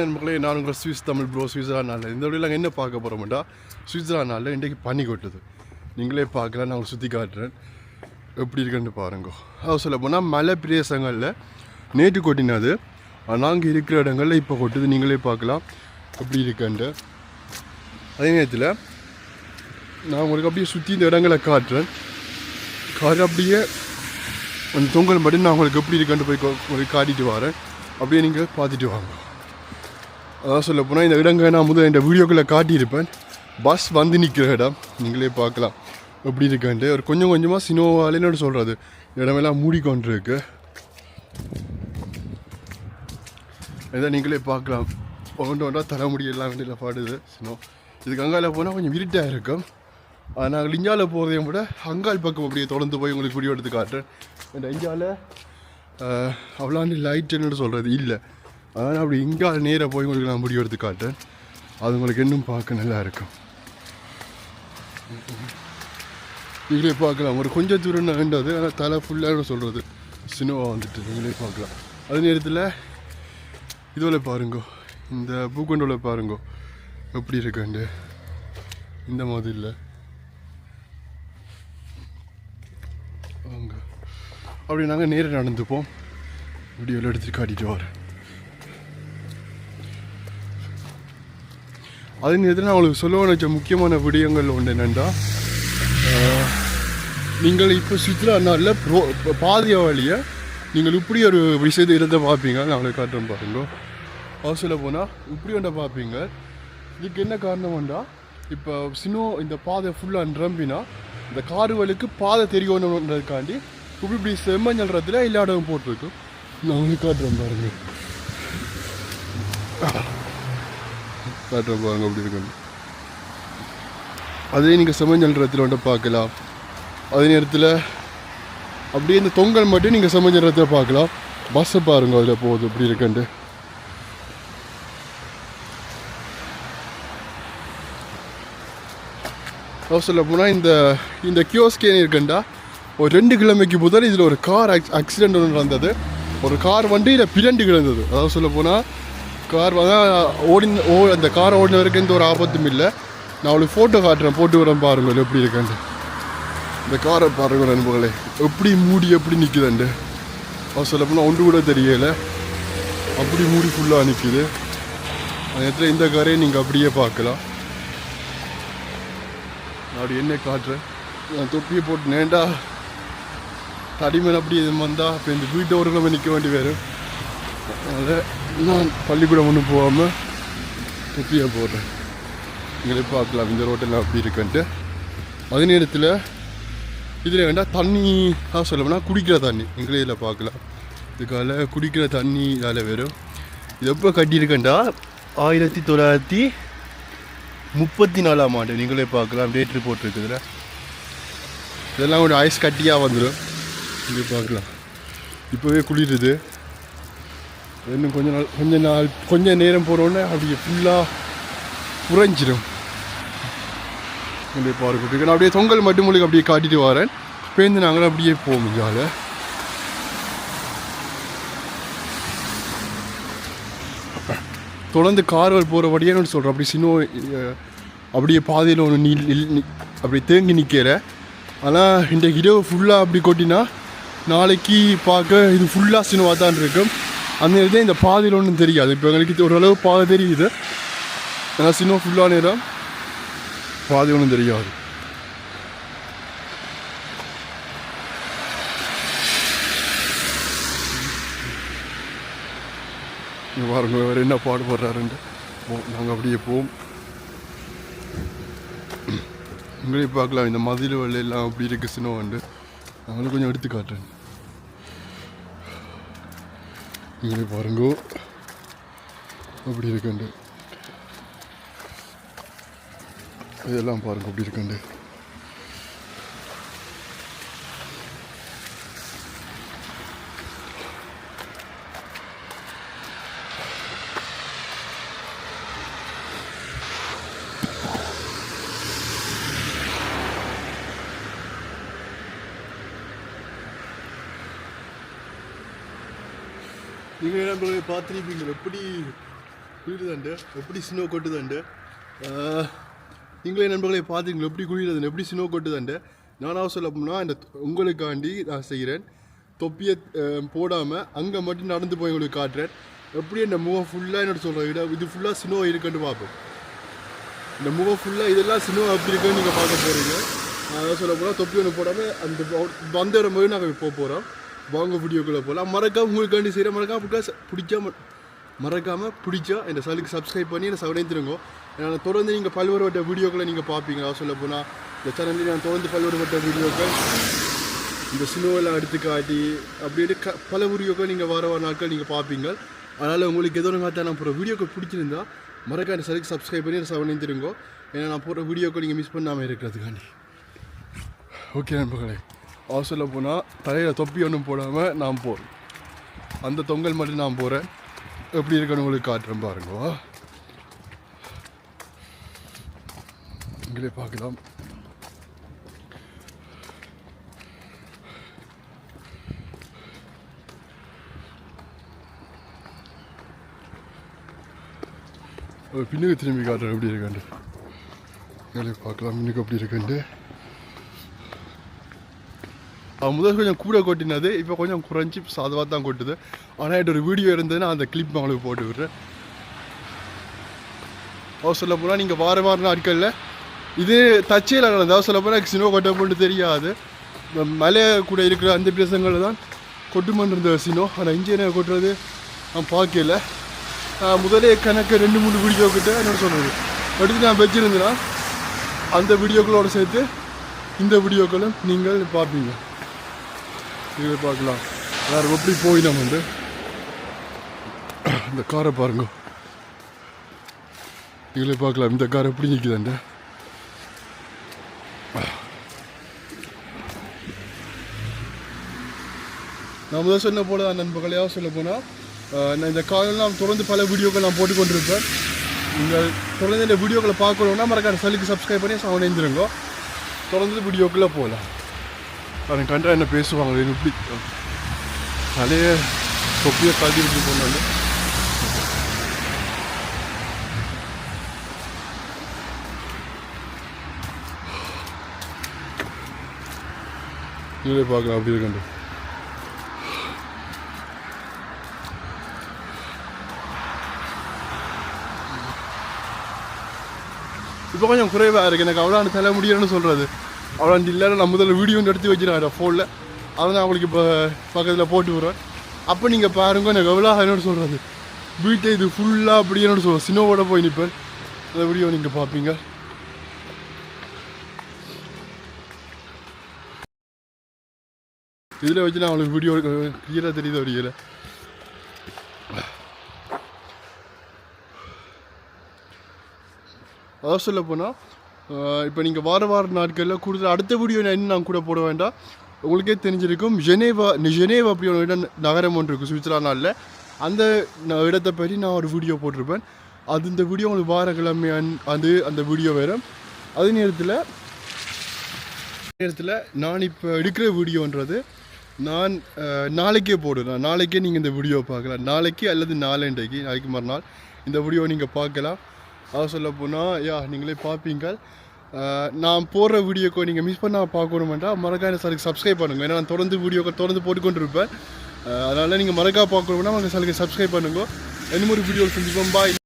நண்பர்களே, நான் உங்கள் சுவிஸ் தமிழ் ப்ரோ. சுவிட்சர்லாண்டில் இந்த வழியில் என்ன பார்க்க போகிறோம்டா, சுவிட்சர்லாண்டில் இன்றைக்கு பனி கொட்டுது. நீங்களே பார்க்கலாம், நான் உங்களுக்கு சுற்றி காட்டுறேன் எப்படி இருக்குன்னு பாருங்க. அது சொல்ல போனால் மலை பிரதேசங்களில் நேற்று கொட்டினது, நாங்கள் இருக்கிற இடங்களில் இப்போ கொட்டுது. நீங்களே பார்க்கலாம் எப்படி இருக்குன்ட்டு. அதே நேரத்தில் நான் உங்களுக்கு அப்படியே சுற்றி இந்த இடங்களை காட்டுறேன். அப்படியே அந்த தொங்கல் மட்டும் நான் உங்களுக்கு எப்படி இருக்குன்ட்டு போய் உங்களுக்கு காட்டிட்டு வரேன். அப்படியே நீங்கள் பார்த்துட்டு வாங்க. அதான் சொல்ல போனால் இந்த இடங்க நான் முதல்ல இந்த வீடியோக்களை காட்டியிருப்பேன். பஸ் வந்து நிற்கிற இடம் நீங்களே பார்க்கலாம் எப்படி இருக்குன்ட்டு. ஒரு கொஞ்சம் கொஞ்சமாக சினோவாலேன்னு சொல்கிறது, இடமெல்லாம் மூடிக்கொண்டிருக்கு. இதை நீங்களே பார்க்கலாம். ஒன்றா தலைமுடி எல்லாம் வண்டியில் பாடுது சினோ. இதுக்கு அங்கால போனால் கொஞ்சம் இருட்டாக இருக்கும். நாங்கள் இஞ்சால போகிறதையும் விட அங்கால் பக்கம் அப்படியே தொடர்ந்து போய் உங்களுக்கு வீடியோ எடுத்து காட்டுறேன். இந்த இஞ்சால அவ்வளோண்டு லைட்டுன்னு சொல்கிறது இல்லை. அதனால் அப்படி இங்கே நேராக போய் உங்களுக்கு நான் முடிவு எடுத்து காட்டேன். அது உங்களுக்கு இன்னும் பார்க்க நல்லா இருக்கும். நீங்களே பார்க்கலாம். ஒரு கொஞ்சம் தூரம் வேண்டாது, ஆனால் தலை ஃபுல்லாக சொல்கிறது சினிமா வந்துட்டு நீங்களே பார்க்கலாம். அதே நேரத்தில் இதுவில் பாருங்கோ, இந்த பூக்கொண்டோவில் பாருங்கோ எப்படி இருக்காண்டு. இந்த மாதிரி இல்லை அவங்க அப்படி நாங்கள் நேராக நடந்துப்போம். வீடியோவில் எடுத்துகிட்டு காட்டிட்டு வரேன். அதே நேரத்தில் நான் உங்களுக்கு சொல்ல நினச்ச முக்கியமான விடயங்கள் ஒன்று என்னென்னா, நீங்கள் இப்போ சுற்றுலானால பாதிய வழியை நீங்கள் இப்படி ஒரு விஷயத்தை இருந்த பார்ப்பீங்க. நான் உங்களுக்கு காட்டுறேன் பாருங்க. ஹவுஸில் போனால் இப்படி ஒன்றை பார்ப்பீங்க. இதுக்கு என்ன காரணம்டா, இப்போ இந்த பாதை ஃபுல்லாக நிரம்பினா இந்த காடுகளுக்கு பாதை தெரியணுன்றதுக்காண்டி இப்படி செம்மஞ்சல்றதுல எல்லா இடமும் போட்டிருக்கும். நான் உங்களுக்கு காட்டுறேன் பாருங்க. காட்டுற பாருங்க அப்படி இருக்கணும். அதே நீங்கள் செம்மஞ்சல்றத்தில் வந்து பார்க்கலாம். அதே நேரத்தில் அப்படியே இந்த தொங்கல் மட்டும் நீங்கள் செம்மஞ்சல்றத்தில் பார்க்கலாம். பஸ்ஸை பாருங்க, அதில் போகுது எப்படி இருக்குன்ட்டு. சொல்ல போனால் இந்த கியோஸ்கே இருக்குண்டா, ஒரு 2 கிழமைக்கு முதல் இதில் ஒரு கார் ஆக்சிடென்ட் ஒன்று நடந்தது. ஒரு கார் வண்டியில் பிறண்டு கிடந்தது. அதாவது சொல்ல போனால் கார் அந்த காரை ஓடினவருக்கு எந்த ஒரு ஆபத்தும் இல்லை. நான் அவளுக்கு ஃபோட்டோ காட்டுறேன், போட்டு வரேன் பாருங்கள் எப்படி இருக்கேன்ட்டு. இந்த காரை பாருங்கள் நண்பர்களே, எப்படி மூடி எப்படி நிற்குதுண்டு. அவர் சொல்ல போனால் ஒன்று கூட தெரியலை, அப்படி மூடி ஃபுல்லாக நிற்குது. அந்த இடத்துல இந்த காரையை நீங்கள் அப்படியே பார்க்கலாம். நான் அப்படி என்ன காட்டுறேன். நான் தொப்பியை போட்டு நேண்டா தடிமன் அப்படி இது வந்தால் இப்போ இந்த வீட்டை ஒரு நம்ம நிற்க வேண்டி வரும். அதனால் நான் பள்ளிக்கூடம் ஒன்றும் போகாமல் தொப்பியாக போடுறேன். நீங்களே பார்க்கலாம் இந்த ரோட்டெல்லாம் அப்படி இருக்குன்ட்டு. அதே நேரத்தில் இதில் வேண்டாம் தண்ணி சொல்ல போனால் குடிக்கிற தண்ணி எங்களே இதில் பார்க்கலாம். இதுக்கால குடிக்கிற தண்ணி இதால் வரும். இது எப்போ கட்டியிருக்கேன்டா 1934ஆம் ஆண்டு. நீங்களே பார்க்கலாம், டேட் ரிப்போர்ட் இருக்குதுல. இதெல்லாம் ஒரு ஐஸ் கட்டியாக வந்துடும். இங்கே பார்க்கலாம். இப்போவே குளிருது. இன்னும் கொஞ்ச நேரம் போகிறோன்னே அப்படியே ஃபுல்லாக குறைஞ்சிடும். அப்படியே பார்க்க நான் அப்படியே தொங்கல் மட்டும் உங்களுக்கு அப்படியே காட்டிட்டு வரேன். பேருந்து நாங்களும் அப்படியே போவோம். இங்கால தொடர்ந்து கார்கள் போகிற வழியானு சொல்கிறேன். அப்படி அப்படியே பாதையில் ஒன்று அப்படி தேங்கி நிற்கிற. ஆனால் இந்த இரவு ஃபுல்லாக அப்படி கொட்டினா நாளைக்கு பார்க்க இது ஃபுல்லாக சினிமா தான் இருக்கும். அந்த நேரத்தில் இந்த பாதையில் ஒன்றும் தெரியாது. இப்போ எங்களுக்கு ஓரளவு பாதை தெரியுது, ஆனால் சினிமா ஃபுல்லாக நேரம் பாதை ஒன்றும் தெரியாது. பாருங்க வேறு என்ன பாடுபடுறாருன்ட்டு. நாங்கள் அப்படியே போவோம். உங்களே பார்க்கலாம் இந்த மதில் வெள்ளையெல்லாம் அப்படி இருக்குது சினிமாண்டு. நாங்களும் கொஞ்சம் எடுத்து காட்டுறேன். நீங்களே பாருங்கோ அப்படி இருக்குண்டு. இதெல்லாம் பாருங்க அப்படி இருக்குண்டு. நீங்கள் என்ன பார்த்துருப்பீங்க எப்படி குளிருதாண்டு எப்படி ஸ்னோ கொட்டுதாண்டு நீங்களே நண்பர்களை பார்த்துங்களா எப்படி குளிருதுண்டு எப்படி ஸ்னோ கொட்டுதாண்டு நானாக சொல்ல போனால் இந்த உங்களுக்காண்டி நான் செய்கிறேன் தொப்பியை போடாமல் அங்கே மட்டும் நடந்து போய் உங்களுக்கு காட்டுறேன் எப்படி இந்த முகம் ஃபுல்லாக என்னோட சொல்கிறேன் இது ஃபுல்லாக ஸ்னோ இருக்குன்னு பார்ப்போம் இந்த முகம் ஃபுல்லாக இதெல்லாம் ஸ்னோ அப்படி இருக்குன்னு நீங்கள் பார்க்க போகிறீங்க அதான் சொல்ல போனால் தொப்பி ஒன்று போடாமல் அந்த வந்த போது நாங்கள் போக போகிறோம் வாங்க வீடியோக்குள்ளே போகலாம் மறக்காம உங்களுக்காண்டி செய்கிறேன் மறக்காமல் பிடிச்சா இந்த சேனலுக்கு சப்ஸ்கிரைப் பண்ணி என்னை சவடைந்துருங்க ஏன்னா தொடர்ந்து நீங்கள் பல்வேறுபட்ட வீடியோக்களை நீங்கள் பார்ப்பீங்க அதான் சொல்ல போனால் இந்த சேனலில் நான் தொடர்ந்து பல்வேறுபட்ட வீடியோக்கள் இந்த ஸ்னோவெல்லாம் எடுத்து காட்டி அப்படின்ட்டு பல வீடியோக்கள் நீங்கள் வர நாட்கள் நீங்கள் பார்ப்பீங்க அதனால் உங்களுக்கு ஏதோ ஒன்று காட்டா நான் போகிற வீடியோக்கள் பிடிச்சிருந்தா மறக்காம இந்த சேனலுக்கு சப்ஸ்கிரைப் பண்ணி சவடைந்துருங்க ஏன்னா நான் போகிற வீடியோக்கள் நீங்கள் மிஸ் பண்ணாமல் இருக்கிறதுக்காண்டி ஓகே நண்பர்களே அவர் சொல்ல போனால் தலையில் தொப்பி ஒன்றும் போடாமல் நான் போகிறேன் அந்த தொங்கல் மட்டும் நான் போகிறேன் எப்படி இருக்குன்னு உங்களுக்கு காட்டுறேன் பாருங்க நீங்களே பார்க்கலாம் பின்னுக்கு திரும்பி காட்டுறேன் எப்படி இருக்காண்டு நீங்களே பார்க்கலாம் பின்னுக்கு எப்படி இருக்குண்டு முதல் கொஞ்சம் கூட கொட்டினது இப்போ கொஞ்சம் குறைஞ்சி சாதவாக தான் கொட்டுது ஆனால் என்கிட்ட ஒரு வீடியோ இருந்ததுன்னா அந்த கிளிப் உங்களுக்கு போட்டு விடுறேன் அவர் சொல்ல போனால் நீங்கள் வார நாட்களில் இது தச்சையில் நடந்தது சொல்ல போனால் ஸ்னோ கொட்ட போட்டு தெரியாது மலை கூட இருக்கிற அந்த பிரதேசங்களில் தான் கொட்டுமன் இருந்த ஸ்னோ ஆனால் இன்ஜினியர் கொட்டுறது நான் பார்க்கல முதலே கணக்கு 2-3 வீடியோ கிட்ட என்ன சொன்னது எடுத்து நான் வச்சுருந்தேன்னா அந்த வீடியோக்களோடு சேர்த்து இந்த வீடியோக்களும் நீங்கள் பார்ப்பீங்க இதை பார்க்கலாம் வேறு எப்படி போய் நம்ம வந்து இந்த காரை பாருங்க நீங்களே பார்க்கலாம் இந்த கார் எப்படி நிற்குதாண்ட நான் முதல் சொன்ன போல நண்பர்களையாக சொல்ல போனால் நான் இந்த காலெல்லாம் தொடர்ந்து பல வீடியோக்கள் நான் போட்டுக்கொண்டிருப்பேன் நீங்கள் தொடர்ந்து இந்த வீடியோக்களை பார்க்கணுன்னா மறக்காம சேனலுக்கு சப்ஸ்கிரைப் பண்ணி சவணைந்துருங்க தொடர்ந்து வீடியோக்குள்ளே போகலாம் அவன் கண்டா என்ன பேசுவாங்க இப்படி தலைய தொப்பியை கல்வி இப்படி போனாங்க நீங்களே பார்க்கலாம் அப்படி இருக்கண்டு இப்போ கொஞ்சம் குறைவாக இருக்குது எனக்கு அவ்வளோ தலை முடியலன்னு சொல்கிறது அவ்வளோ இல்லை நான் முதல்ல வீடியோ எடுத்து வச்சுருக்கேன் ஃபோனில் அதை நான் உங்களுக்கு இப்போ பக்கத்தில் போட்டு விடுறேன் அப்போ நீங்கள் பாருங்க எனக்கு எவ்வளோ என்னோட சொல்கிறது வீட்டை இது ஃபுல்லாக அப்படி என்னோட சொல்கிறேன் சினோவோட போய் நிற்பேன் அந்த வீடியோ நீங்கள் பார்ப்பீங்க இதில் வச்சு நான் அவங்களுக்கு வீடியோ கிளியராக தெரியுது வரையில அதான் சொல்ல போனால் இப்போ நீங்கள் வார நாட்களில் கூடுதல் அடுத்த வீடியோ நான் கூட போட வேண்டாம் உங்களுக்கே தெரிஞ்சிருக்கும் ஜெனேவா அப்படி ஒரு இடம் நகரம் ஒன்று இருக்குது சுவிட்சர்லாண்டில் அந்த இடத்தை பற்றி நான் ஒரு வீடியோ போட்டிருப்பேன் அது இந்த வீடியோ உங்களுக்கு வாரக்கிழமை அந்த வீடியோ வேறு அதே நேரத்தில் நான் இப்போ எடுக்கிற வீடியோன்றது நான் நாளைக்கே போடுறேன் நாளைக்கே நீங்கள் இந்த வீடியோ பார்க்கலாம் நாளைக்கு அல்லது நாளைக்கு மறுநாள் இந்த வீடியோ நீங்கள் பார்க்கலாம் அதை சொல்ல போனால் நீங்களே பார்ப்பீங்க நான் போடுற வீடியோக்கு நீங்கள் மிஸ் பண்ணால் பார்க்கணுமெண்டா மறக்காம சேனலுக்கு சப்ஸ்கிரைப் பண்ணுங்கள் ஏன்னா நான் தொடர்ந்து போட்டுக்கொண்டிருப்பேன் அதனால் நீங்கள் மறக்காம பார்க்கணும்னா உங்கள் சேனலுக்கு சப்ஸ்கிரைப் பண்ணுங்க இன்னும் ஒரு வீடியோ செஞ்சுப்போம் பாய்